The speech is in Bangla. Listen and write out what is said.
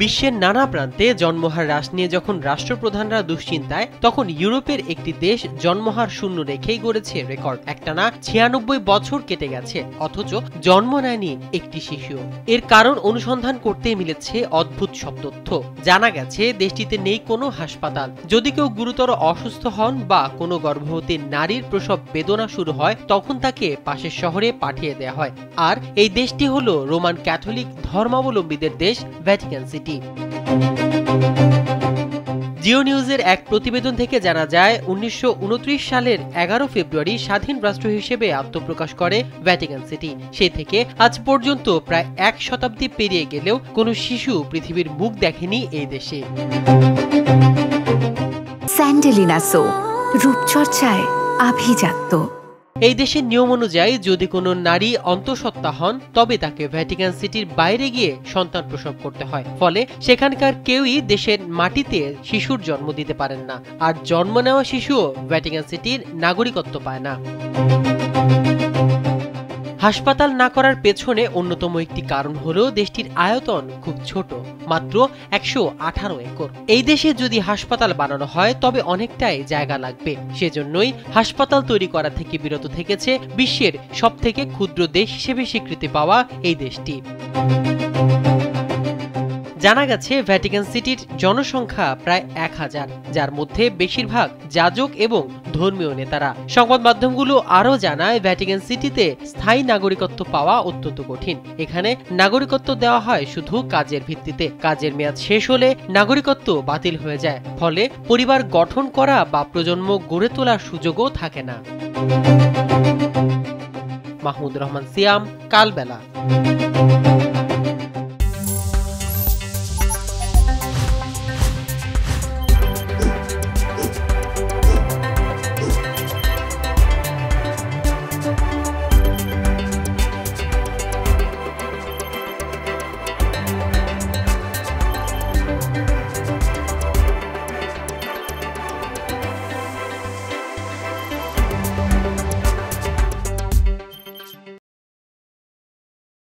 বিশ্বের নানা প্রান্তে জন্মহার হ্রাস নিয়ে যখন রাষ্ট্রপ্রধানরা দুশ্চিন্তায়, তখন ইউরোপের একটি দেশ জন্মহার শূন্য রেখেই গড়েছে রেকর্ড। একটানা 96 বছর কেটে গেছে, অথচ জন্ম নেয়নি একটি শিশু। এর কারণ অনুসন্ধান করতে মিলেছে অদ্ভুত সব তথ্য। জানা গেছে দেশটিতে নেই কোনো হাসপাতাল। যদি কেউ গুরুতর অসুস্থ হন বা কোনো গর্ভবতী নারীর প্রসব বেদনা শুরু হয়, তখন তাকে পাশের শহরে পাঠিয়ে দেওয়া হয়। আর এই দেশটি হলো রোমান ক্যাথলিক ধর্মাবলম্বীদের দেশ, ভ্যাটিকান সিটি। জিও নিউজের এক প্রতিবেদন থেকে জানা যায়, 1929 সালের 11 ফেব্রুয়ারি স্বাধীন রাষ্ট্র হিসেবে আত্মপ্রকাশ করে ভ্যাটিকান সিটি। সে থেকে আজ পর্যন্ত প্রায় 1 শতাব্দী পেরিয়ে গেলেও কোনো শিশু পৃথিবীর মুখ দেখেনি এই দেশে। স্যান্ডেলিনা সো, রূপচর্চায় আভিজাত্য। এই দেশের নিয়ম অনুযায়ী যদি কোনো নারী অন্তঃসত্ত্বা হন, তবে তাকে ভ্যাটিকান সিটির বাইরে গিয়ে সন্তান প্রসব করতে হয়। ফলে সেখানকার কেউই দেশের মাটিতে শিশুর জন্ম দিতে পারেন না। আর জন্ম নেওয়া শিশুও ভ্যাটিকান সিটির নাগরিকত্ব পায় না। হাসপাতাল না করার পেছনে অন্যতম একটি কারণ হলো দেশটির আয়তন খুব ছোট, মাত্র 118 একর। এই দেশে যদি হাসপাতাল বানানো হয় তবে অনেকটাই জায়গা লাগবে। সেজন্যই হাসপাতাল তৈরি করা থেকে বিরত থেকেছে বিশ্বের সবথেকে ক্ষুদ্র দেশ হিসেবে স্বীকৃতি পাওয়া এই দেশটি। জানা গেছে ভ্যাটিকান সিটির জনসংখ্যা প্রায় 1000, যার মধ্যে বেশিরভাগ যাজক এবং ধর্মীয় নেতারা। সংবাদ মাধ্যমগুলো আরও জানায়, ভ্যাটিকান সিটিতে স্থায়ী নাগরিকত্ব পাওয়া অত্যন্ত কঠিন। এখানে নাগরিকত্ব দেওয়া হয় শুধু কাজের ভিত্তিতে। কাজের মেয়াদ শেষ হলে নাগরিকত্ব বাতিল হয়ে যায়। ফলে পরিবার গঠন করা বা প্রজন্ম গড়ে তোলার সুযোগও থাকে না। মাহমুদ রহমান সিয়াম, কালবেলা।